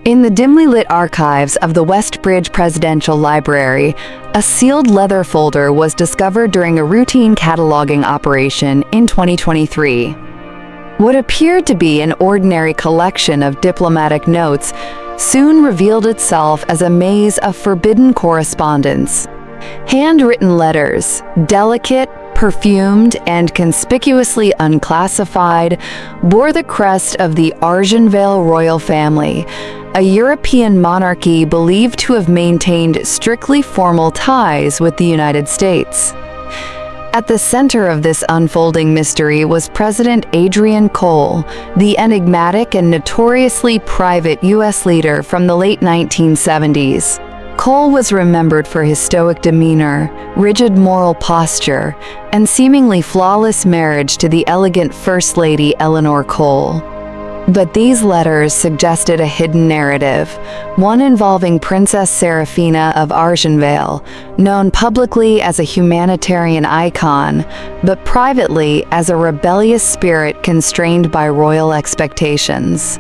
In the dimly lit archives of the Westbridge Presidential Library, a sealed leather folder was discovered during a routine cataloging operation in 2023. What appeared to be an ordinary collection of diplomatic notes soon revealed itself as a maze of forbidden correspondence. Handwritten letters, delicate, perfumed, and conspicuously unclassified, bore the crest of the Argenvale royal family, a European monarchy believed to have maintained strictly formal ties with the United States. At the center of this unfolding mystery was President Adrian Cole, the enigmatic and notoriously private U.S. leader from the late 1970s. Cole was remembered for his stoic demeanor, rigid moral posture, and seemingly flawless marriage to the elegant First Lady Eleanor Cole. But these letters suggested a hidden narrative, one involving Princess Serafina of Argenvale, known publicly as a humanitarian icon, but privately as a rebellious spirit constrained by royal expectations.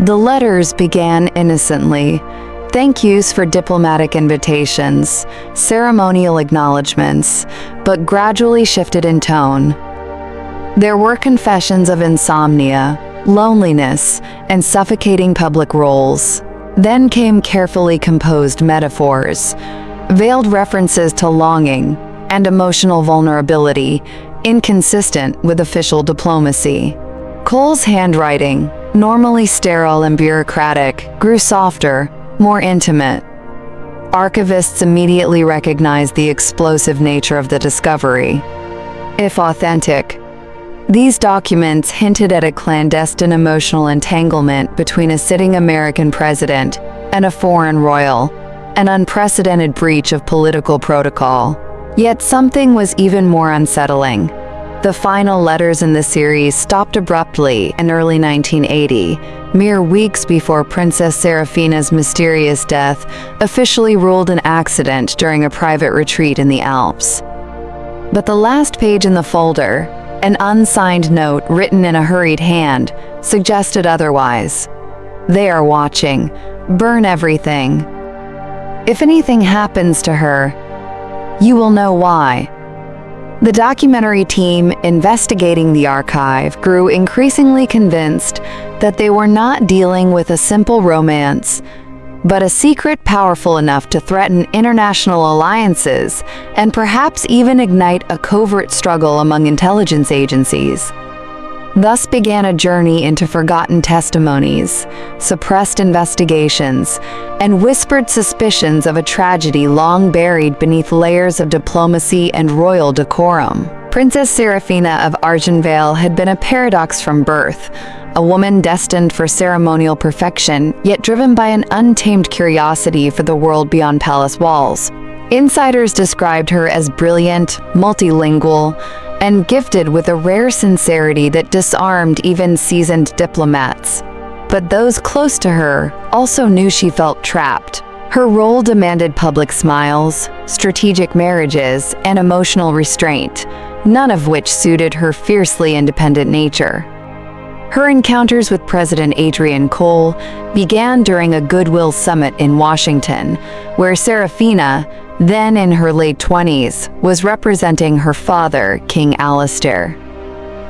The letters began innocently. Thank yous for diplomatic invitations, ceremonial acknowledgments, but gradually shifted in tone. There were confessions of insomnia, loneliness, and suffocating public roles. Then came carefully composed metaphors, veiled references to longing, and emotional vulnerability, inconsistent with official diplomacy. Cole's handwriting, normally sterile and bureaucratic, grew softer, more intimate. Archivists immediately recognized the explosive nature of the discovery. If authentic, these documents hinted at a clandestine emotional entanglement between a sitting American president and a foreign royal, an unprecedented breach of political protocol. Yet something was even more unsettling. The final letters in the series stopped abruptly in early 1980, mere weeks before Princess Serafina's mysterious death, officially ruled an accident during a private retreat in the Alps. But the last page in the folder, an unsigned note written in a hurried hand, suggested otherwise. They are watching. Burn everything. If anything happens to her, you will know why. The documentary team investigating the archive grew increasingly convinced that they were not dealing with a simple romance, but a secret powerful enough to threaten international alliances and perhaps even ignite a covert struggle among intelligence agencies. Thus began a journey into forgotten testimonies, suppressed investigations, and whispered suspicions of a tragedy long buried beneath layers of diplomacy and royal decorum. Princess Serafina of Argenvale had been a paradox from birth, a woman destined for ceremonial perfection, yet driven by an untamed curiosity for the world beyond palace walls. Insiders described her as brilliant, multilingual, and gifted with a rare sincerity that disarmed even seasoned diplomats. But those close to her also knew she felt trapped. Her role demanded public smiles, strategic marriages, and emotional restraint, none of which suited her fiercely independent nature. Her encounters with President Adrian Cole began during a Goodwill Summit in Washington, where Serafina, then in her late 20s, was representing her father, King Alastair.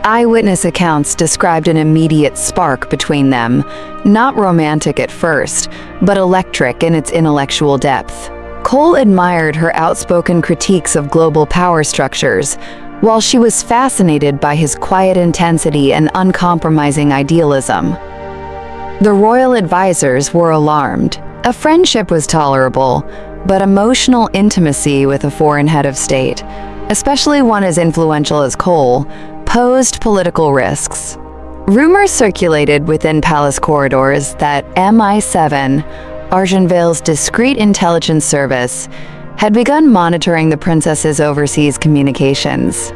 Eyewitness accounts described an immediate spark between them, not romantic at first, but electric in its intellectual depth. Cole admired her outspoken critiques of global power structures, while she was fascinated by his quiet intensity and uncompromising idealism. The royal advisors were alarmed. A friendship was tolerable, but emotional intimacy with a foreign head of state, especially one as influential as Cole, posed political risks. Rumors circulated within palace corridors that MI7, Argenvale's discreet intelligence service, had begun monitoring the princess's overseas communications.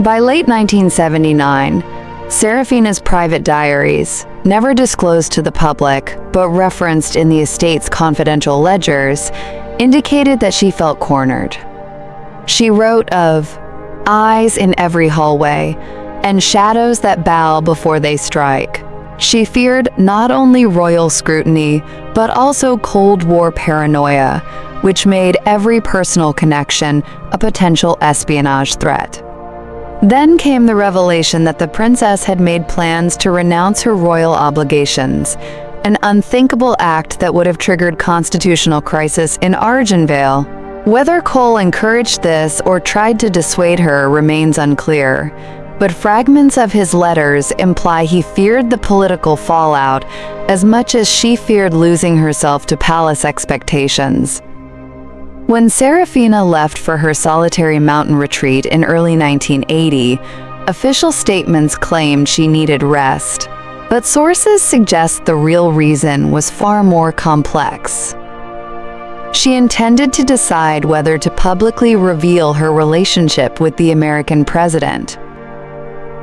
By late 1979, Serafina's private diaries, never disclosed to the public but referenced in the estate's confidential ledgers, indicated that she felt cornered. She wrote of eyes in every hallway and shadows that bow before they strike. She feared not only royal scrutiny, but also Cold War paranoia, which made every personal connection a potential espionage threat. Then came the revelation that the princess had made plans to renounce her royal obligations, an unthinkable act that would have triggered constitutional crisis in Argenvale. Whether Cole encouraged this or tried to dissuade her remains unclear, but fragments of his letters imply he feared the political fallout as much as she feared losing herself to palace expectations. When Serafina left for her solitary mountain retreat in early 1980, official statements claimed she needed rest, but sources suggest the real reason was far more complex. She intended to decide whether to publicly reveal her relationship with the American president.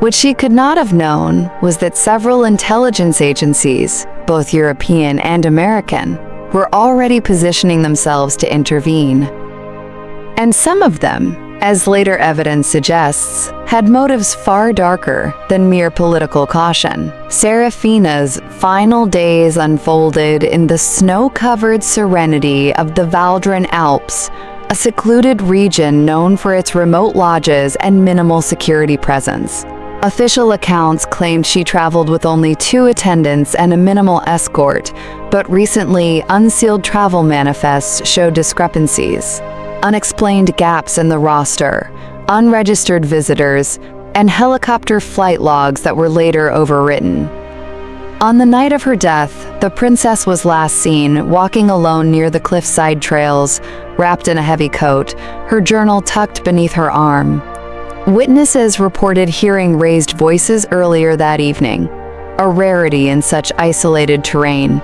What she could not have known was that several intelligence agencies, both European and American, were already positioning themselves to intervene. And some of them, as later evidence suggests, had motives far darker than mere political caution. Serafina's final days unfolded in the snow-covered serenity of the Valdren Alps, a secluded region known for its remote lodges and minimal security presence. Official accounts claimed she traveled with only 2 attendants and a minimal escort, but recently unsealed travel manifests showed discrepancies, unexplained gaps in the roster, unregistered visitors, and helicopter flight logs that were later overwritten. On the night of her death, the princess was last seen walking alone near the cliffside trails, wrapped in a heavy coat, her journal tucked beneath her arm. Witnesses reported hearing raised voices earlier that evening, a rarity in such isolated terrain.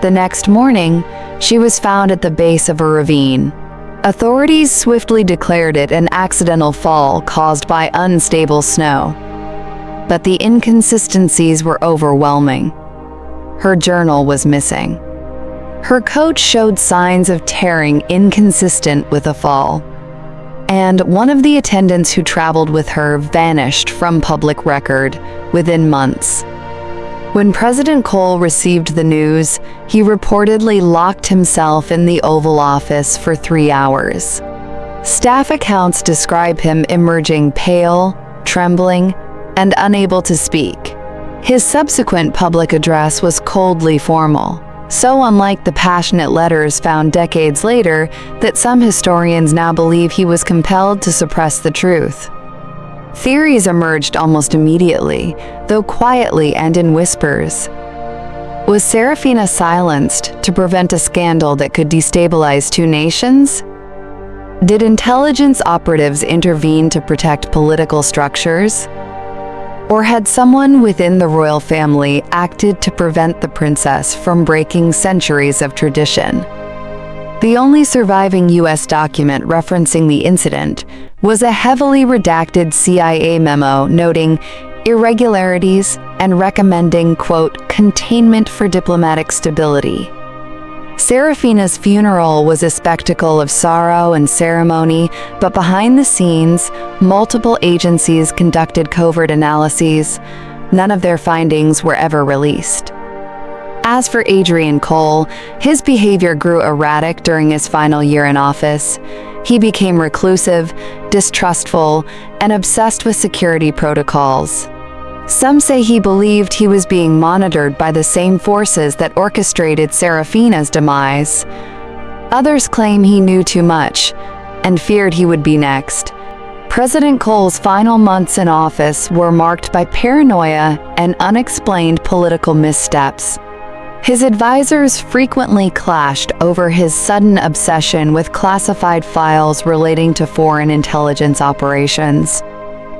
The next morning, she was found at the base of a ravine. Authorities swiftly declared it an accidental fall caused by unstable snow. But the inconsistencies were overwhelming. Her journal was missing. Her coat showed signs of tearing inconsistent with a fall. And one of the attendants who traveled with her vanished from public record within months. When President Cole received the news, he reportedly locked himself in the Oval Office for 3 hours. Staff accounts describe him emerging pale, trembling, and unable to speak. His subsequent public address was coldly formal, so unlike the passionate letters found decades later that some historians now believe he was compelled to suppress the truth. Theories emerged almost immediately, though quietly and in whispers. Was Serafina silenced to prevent a scandal that could destabilize 2 nations? Did intelligence operatives intervene to protect political structures? Or had someone within the royal family acted to prevent the princess from breaking centuries of tradition? The only surviving U.S. document referencing the incident was a heavily redacted CIA memo noting irregularities and recommending, quote, containment for diplomatic stability. Serafina's funeral was a spectacle of sorrow and ceremony, but behind the scenes, multiple agencies conducted covert analyses. None of their findings were ever released. As for Adrian Cole, his behavior grew erratic during his final year in office. He became reclusive, distrustful, and obsessed with security protocols. Some say he believed he was being monitored by the same forces that orchestrated Serafina's demise. Others claim he knew too much and feared he would be next. President Cole's final months in office were marked by paranoia and unexplained political missteps. His advisors frequently clashed over his sudden obsession with classified files relating to foreign intelligence operations.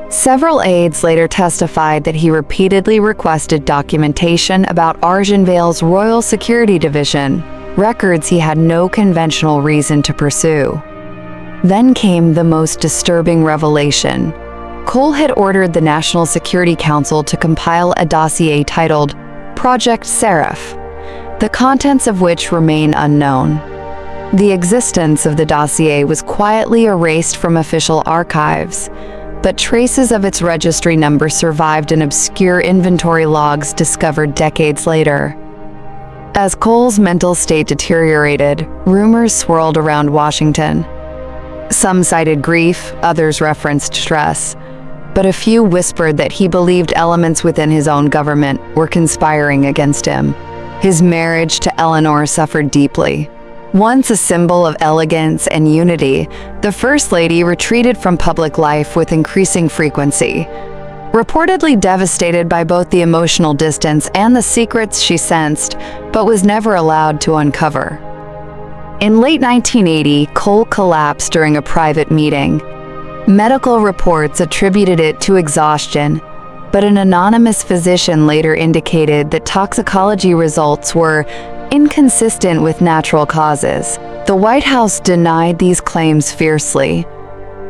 Several aides later testified that he repeatedly requested documentation about Argenvale's Royal Security Division, records he had no conventional reason to pursue. Then came the most disturbing revelation. Cole had ordered the National Security Council to compile a dossier titled Project Seraph, the contents of which remain unknown. The existence of the dossier was quietly erased from official archives, but traces of its registry number survived in obscure inventory logs discovered decades later. As Cole's mental state deteriorated, rumors swirled around Washington. Some cited grief, others referenced stress, but a few whispered that he believed elements within his own government were conspiring against him. His marriage to Eleanor suffered deeply. Once a symbol of elegance and unity, the First Lady retreated from public life with increasing frequency, reportedly devastated by both the emotional distance and the secrets she sensed, but was never allowed to uncover. In late 1980, Cole collapsed during a private meeting. Medical reports attributed it to exhaustion, but an anonymous physician later indicated that toxicology results were inconsistent with natural causes. The White House denied these claims fiercely.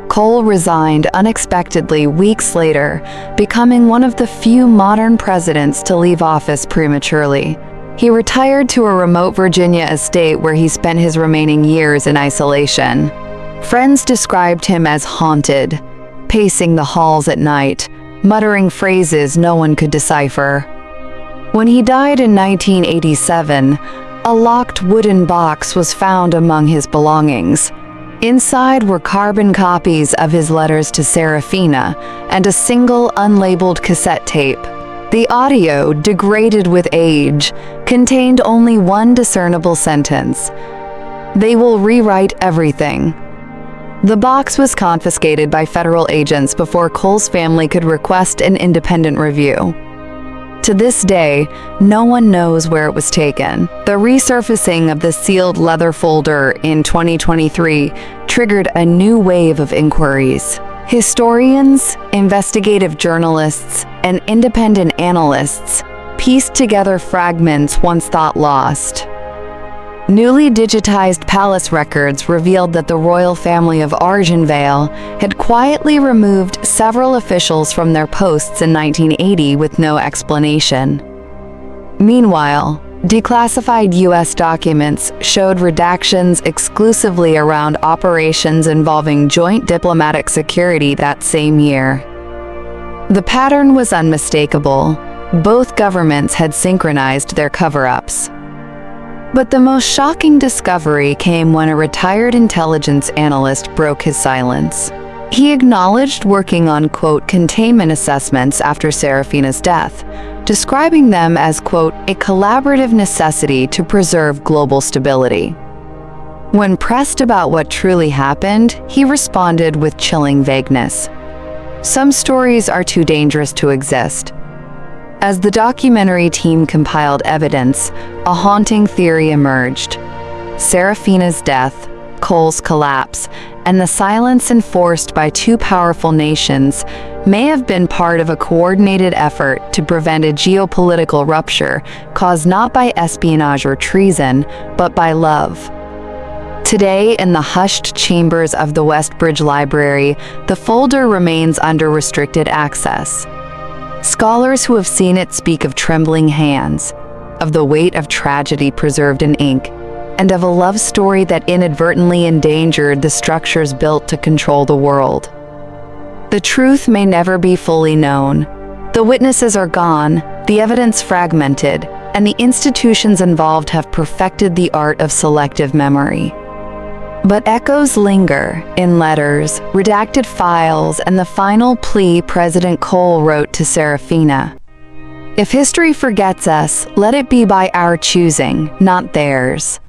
Cole resigned unexpectedly weeks later, becoming one of the few modern presidents to leave office prematurely. He retired to a remote Virginia estate where he spent his remaining years in isolation. Friends described him as haunted, pacing the halls at night, muttering phrases no one could decipher. When he died in 1987, a locked wooden box was found among his belongings. Inside were carbon copies of his letters to Serafina and a single unlabeled cassette tape. The audio, degraded with age, contained only one discernible sentence: "They will rewrite everything." The box was confiscated by federal agents before Cole's family could request an independent review. To this day, no one knows where it was taken. The resurfacing of the sealed leather folder in 2023 triggered a new wave of inquiries. Historians, investigative journalists, and independent analysts pieced together fragments once thought lost. Newly digitized palace records revealed that the royal family of Argenvale had quietly removed several officials from their posts in 1980 with no explanation. Meanwhile, declassified U.S. documents showed redactions exclusively around operations involving joint diplomatic security that same year. The pattern was unmistakable. Both governments had synchronized their cover-ups. But the most shocking discovery came when a retired intelligence analyst broke his silence. He acknowledged working on, quote, containment assessments after Serafina's death, describing them as, quote, a collaborative necessity to preserve global stability. When pressed about what truly happened, he responded with chilling vagueness. Some stories are too dangerous to exist. As the documentary team compiled evidence, a haunting theory emerged. Serafina's death, Cole's collapse, and the silence enforced by two powerful nations may have been part of a coordinated effort to prevent a geopolitical rupture caused not by espionage or treason, but by love. Today, in the hushed chambers of the Westbridge Library, the folder remains under restricted access. Scholars who have seen it speak of trembling hands, of the weight of tragedy preserved in ink, and of a love story that inadvertently endangered the structures built to control the world. The truth may never be fully known. The witnesses are gone, the evidence fragmented, and the institutions involved have perfected the art of selective memory. But echoes linger in letters, redacted files, and the final plea President Cole wrote to Serafina. If history forgets us, let it be by our choosing, not theirs.